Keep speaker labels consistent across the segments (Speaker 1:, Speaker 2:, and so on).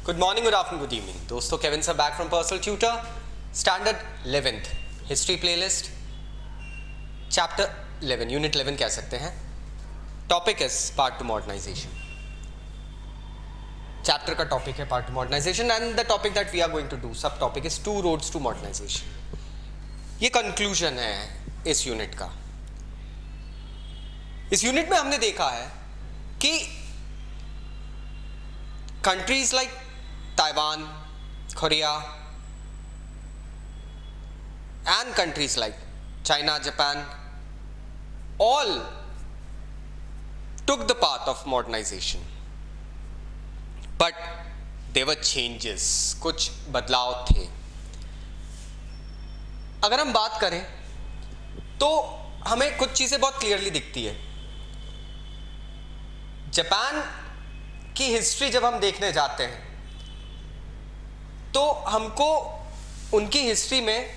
Speaker 1: Good morning, good afternoon, good evening. दोस्तों Kevin sir back from personal tutor, standard 11th history playlist, chapter 11, unit 11 कह सकते हैं. Topic is part two modernisation. Chapter का topic है part two modernisation and the topic that we are going to do, subtopic is two roads to modernisation. ये conclusion है इस unit का. इस यूनिट में हमने देखा है कि countries like Taiwan, Korea, and countries like China, Japan, all took the path of modernization. But there were changes, कुछ बदलाव थे. अगर हम बात करें तो हमें कुछ चीज़ें बहुत क्लियरली दिखती है. जापान की हिस्ट्री जब हम देखने जाते हैं तो हमको उनकी हिस्ट्री में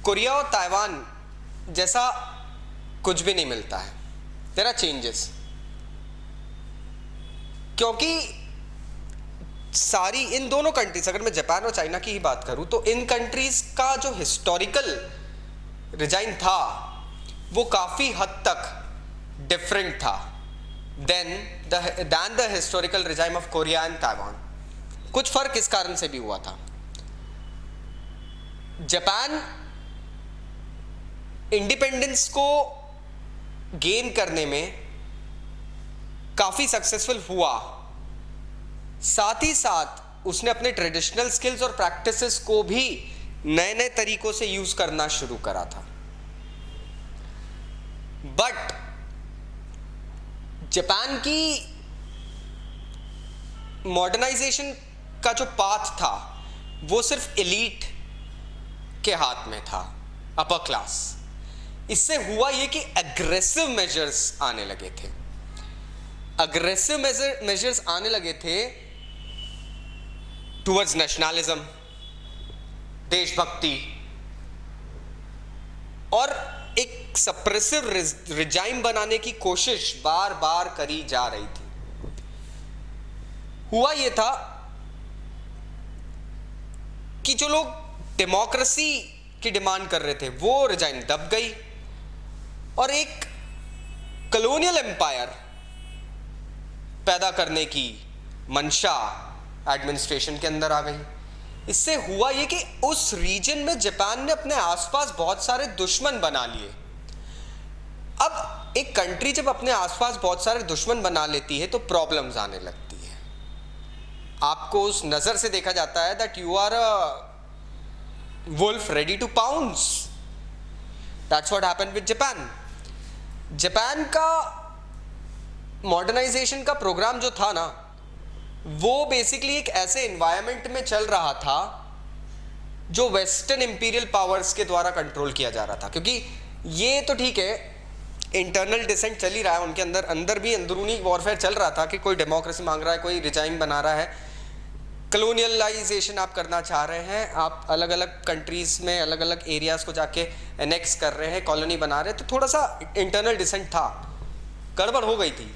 Speaker 1: कोरिया और ताइवान जैसा कुछ भी नहीं मिलता है. देयर आर चेंजेस, क्योंकि सारी इन दोनों कंट्रीज, अगर मैं जापान और चाइना की ही बात करूं तो इन कंट्रीज का जो हिस्टोरिकल रिजाइन था वो काफ़ी हद तक डिफरेंट था then the historical regime of Korea and Taiwan. कुछ फर्क इस कारण से भी हुआ था. जापान इंडिपेंडेंस को गेन करने में काफी सक्सेसफुल हुआ, साथ ही साथ उसने अपने ट्रेडिशनल स्किल्स और प्रैक्टिसेस को भी नए नए तरीकों से यूज करना शुरू करा था. बट जापान की मॉडर्नाइजेशन का जो पाथ था वो सिर्फ एलीट के हाथ में था, अपर क्लास. इससे हुआ ये कि एग्रेसिव मेजर्स आने लगे थे. एग्रेसिव मेजर्स आने लगे थे टुवर्ड्स नेशनलिज्म, देशभक्ति, और एक सप्रेसिव रिजाइम बनाने की कोशिश बार बार करी जा रही थी. हुआ ये था कि जो लोग डेमोक्रेसी की डिमांड कर रहे थे वो रिजाइन दब गई और एक कॉलोनियल एम्पायर पैदा करने की मंशा एडमिनिस्ट्रेशन के अंदर आ गई. इससे हुआ ये कि उस रीजन में जापान ने अपने आसपास बहुत सारे दुश्मन बना लिए. अब एक कंट्री जब अपने आसपास बहुत सारे दुश्मन बना लेती है तो प्रॉब्लम्स आने लगती है. आपको उस नजर से देखा जाता है that you are a wolf ready to pounce. That's what happened with Japan. Japan का मॉडर्नाइजेशन का प्रोग्राम जो था ना, वो बेसिकली एक ऐसे एनवायरनमेंट में चल रहा था जो वेस्टर्न इंपीरियल पावर्स के द्वारा कंट्रोल किया जा रहा था. क्योंकि ये तो ठीक है, इंटरनल डिसेंट चल ही रहा है उनके अंदर भी अंदरूनी वॉरफेयर चल रहा था कि कोई डेमोक्रेसी मांग रहा है, कोई रिजाइम बना रहा है, कलोनियलाइजेशन आप करना चाह रहे हैं, आप अलग अलग कंट्रीज में अलग अलग एरियाज को जाके एनेक्स कर रहे हैं, कॉलोनी बना रहे हैं. तो थोड़ा सा इंटरनल डिसेंट था, गड़बड़ हो गई थी.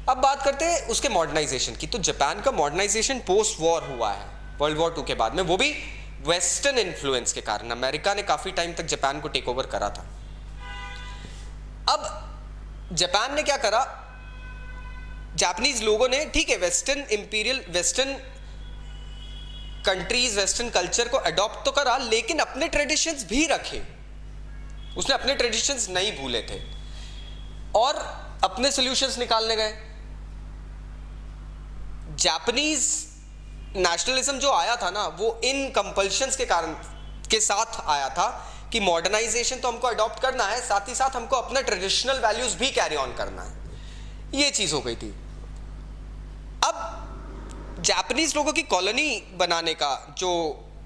Speaker 1: अब बात करते हैं उसके मॉडर्नाइजेशन की. तो जापान का मॉडर्नाइजेशन पोस्ट वॉर हुआ है, वर्ल्ड वॉर 2 के बाद में, वो भी वेस्टर्न इन्फ्लुएंस के कारण. अमेरिका ने काफ़ी टाइम तक जापान को टेक ओवर करा था. अब जापान ने क्या करा, जापानीज लोगों ने, ठीक है, western imperial, western countries, western culture को अडॉप्ट तो करा, लेकिन अपने ट्रेडिशंस भी रखे. उसने अपने ट्रेडिशंस नहीं भूले थे और अपने सॉल्यूशंस निकालने गए. जापानीज नेशनलिज्म जो आया था ना, वो इन कंपल्शंस के कारण के साथ आया था कि मॉडर्नाइजेशन तो हमको अडॉप्ट करना है, साथ ही साथ हमको अपने ट्रेडिशनल वैल्यूज भी कैरी ऑन करना है. ये चीज हो गई थी. अब जापानीज लोगों की कॉलोनी बनाने का जो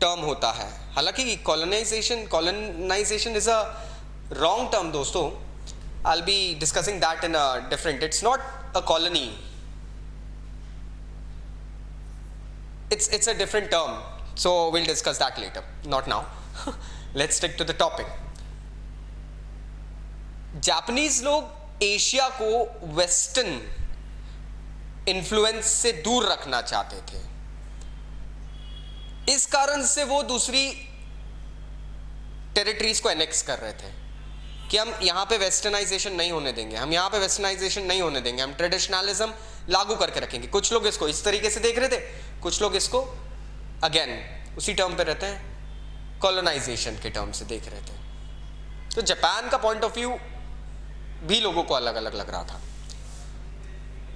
Speaker 1: टर्म होता है, हालांकि colonisation is a wrong term दोस्तों. I will be discussing that in a different. It's not a colony, it's a different term, so we'll discuss that later, not now. Let's stick to the topic. Japanese लोग Asia को western influence से दूर रखना चाहते थे. इस कारण से वो दूसरी टेरिटरीज को एनेक्स कर रहे थे कि हम यहाँ पे वेस्टर्नाइजेशन नहीं होने देंगे, हम यहाँ पे वेस्टर्नाइजेशन नहीं होने देंगे, हम ट्रेडिशनलिज्म लागू करके रखेंगे। कुछ लोग इसको इस तरीके से देख रहे थे, कुछ लोग इसको अगेन उसी टर्म पे रहते हैं, कॉलोनाइजेशन के टर्म से देख रहे थे। तो जापान का पॉइंट ऑफ व्यू भी लोगों को अलग अलग लग रहा था।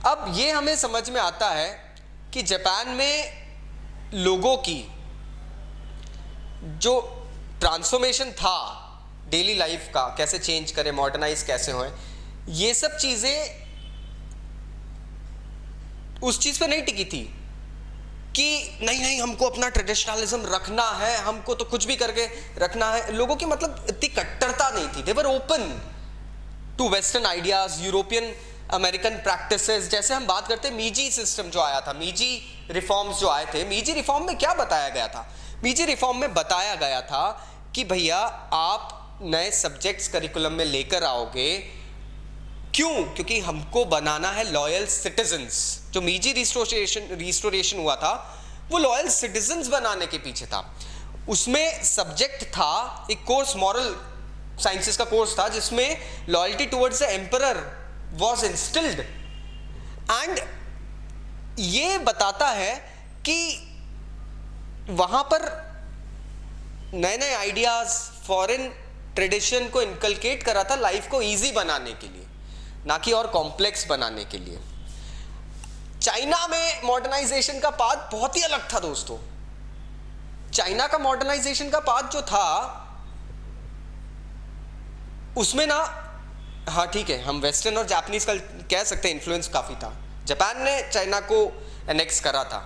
Speaker 1: अब ये हमें समझ में आता है कि जापान में लोगों की जो ट्रांसफॉर्मेशन था डेली लाइफ का, कैसे चेंज करें, मॉडर्नाइज कैसे होए, ये सब चीजें उस चीज पे नहीं टिकी थी कि नहीं नहीं हमको अपना ट्रेडिशनलिज्म रखना है, हमको तो कुछ भी करके रखना है। लोगों की मतलब इतनी कट्टरता नहीं थी, they were open to western ideas, European American practices. जैसे हम बात करते हैं मीजी सिस्टम जो आया था, मीजी रिफॉर्म्स जो आए थे, मीजी रिफॉर्म में क्या बताया गया था? मीजी रिफॉर्म में बताया गया था कि भैया आप नए सब्जेक्ट्स करिकुलम में लेकर आओगे, क्यों? क्योंकि हमको बनाना है लॉयल सिटीजन्स। जो मीजी रिस्टोरेशन हुआ था वो लॉयल सिटीजन्स बनाने के पीछे था। उसमें सब्जेक्ट था एक कोर्स, मॉरल साइंसेस का कोर्स था, जिसमें loyalty towards the emperor was instilled. And ये बताता है कि वहां पर नए नए आइडियाज, फॉरेन ट्रेडिशन को इनकलकेट करा था लाइफ को इजी बनाने के लिए, ना कि और कॉम्प्लेक्स बनाने के लिए। चाइना में मॉडर्नाइजेशन का पाथ बहुत ही अलग था दोस्तों। चाइना का मॉडर्नाइजेशन का पाथ जो था उसमें ना, हाँ ठीक है, हम वेस्टर्न और जापानीज का कह सकते हैं इन्फ्लुएंस काफी था। जापान ने चाइना को एनेक्स करा था।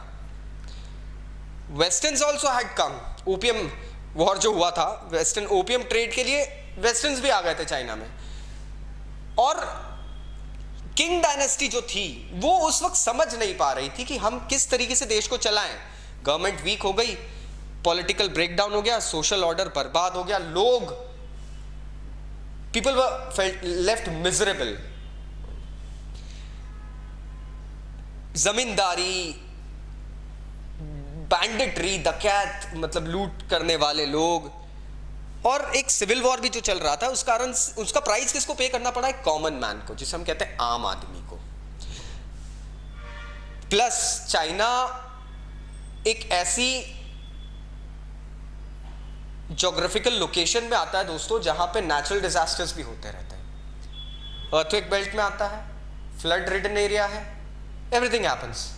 Speaker 1: Westerns also had come. Opium war जो हुआ था, वेस्टर्न ओपियम ट्रेड के लिए वेस्टर्न्स भी आ गए थे चाइना में। और किंग डायनेस्टी जो थी वो उस वक्त समझ नहीं पा रही थी कि हम किस तरीके से देश को चलाएं। गवर्नमेंट वीक हो गई, पॉलिटिकल ब्रेकडाउन हो गया, सोशल ऑर्डर बर्बाद हो गया, लोग, people were felt left miserable. Zamindari, banditry, डकैत, मतलब लूट करने वाले लोग, और एक सिविल वॉर भी जो चल रहा था, उस कारण उसका प्राइस किसको पे करना पड़ा? एक कॉमन मैन को, जिसे हम कहते हैं आम आदमी को। प्लस चाइना एक ऐसी ज्योग्राफिकल लोकेशन में आता है दोस्तों जहां पे नेचुरल डिजास्टर्स भी होते रहते हैं। अर्थक्वेक बेल्ट में आता है, फ्लड रिडन एरिया है, everything happens,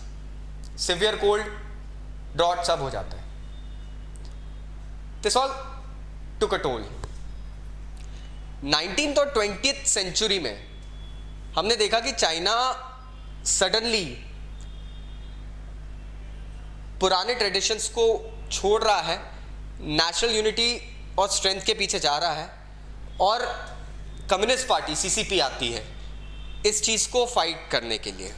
Speaker 1: severe cold, drought, सब हो जाता है। This all took a toll. 19th और 20th सेंचुरी में हमने देखा कि चाइना सडनली पुराने ट्रेडिशंस को छोड़ रहा है, नेशनल यूनिटी और स्ट्रेंथ के पीछे जा रहा है, और कम्युनिस्ट पार्टी सीसीपी आती है इस चीज को फाइट करने के लिए।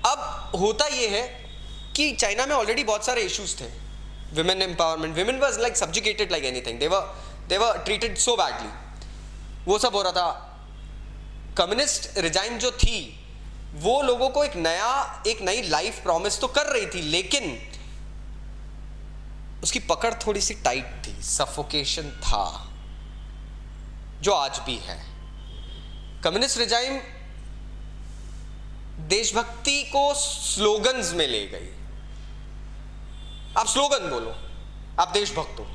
Speaker 1: अब होता यह है कि चाइना में ऑलरेडी बहुत सारे इश्यूज थे, women empowerment, women was like subjugated like anything, they were treated so badly, वो सब हो रहा था। कम्युनिस्ट रिजाइम जो थी वो लोगों को एक नई लाइफ प्रॉमिस तो कर रही थी, लेकिन उसकी पकड़ थोड़ी सी टाइट थी, सफोकेशन था, जो आज भी है। कम्युनिस्ट रिजाइम देशभक्ति को स्लोगन्स में ले गई। आप स्लोगन बोलो, आप देशभक्त हो।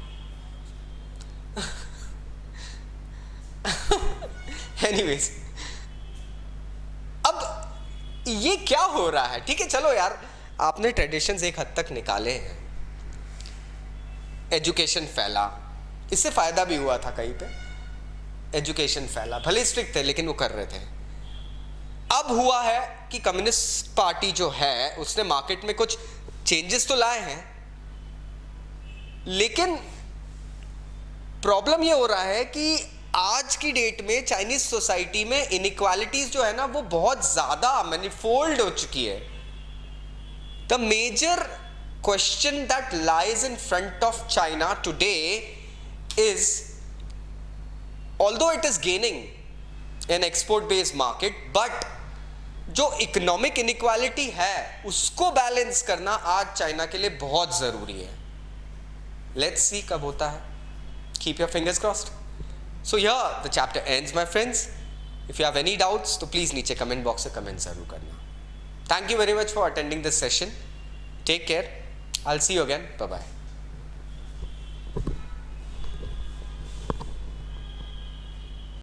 Speaker 1: एनीवेज, अब ये क्या हो रहा है? ठीक है, चलो यार, आपने ट्रेडिशंस एक हद तक निकाले हैं, एजुकेशन फैला, इससे फायदा भी हुआ था कहीं पे, एजुकेशन फैला, भले स्ट्रिक्ट थे लेकिन वो कर रहे थे। अब हुआ है कि कम्युनिस्ट पार्टी जो है उसने मार्केट में कुछ चेंजेस तो लाए हैं, लेकिन प्रॉब्लम ये हो रहा है कि आज की डेट में चाइनीज सोसाइटी में इनइक्वालिटीज जो है ना वो बहुत ज्यादा मैनिफोल्ड हो चुकी है। The major question that lies in front of China today is, although it is gaining an export based market, but जो इकोनॉमिक इनइक्वालिटी है उसको बैलेंस करना आज चाइना के लिए बहुत जरूरी है। लेट्स सी कब होता है, keep your fingers crossed. So here the chapter ends my friends. If you have any doubts तो प्लीज नीचे कमेंट बॉक्स में कमेंट जरूर करना। Thank you very much for attending this session. Take care, I will see you again, bye bye.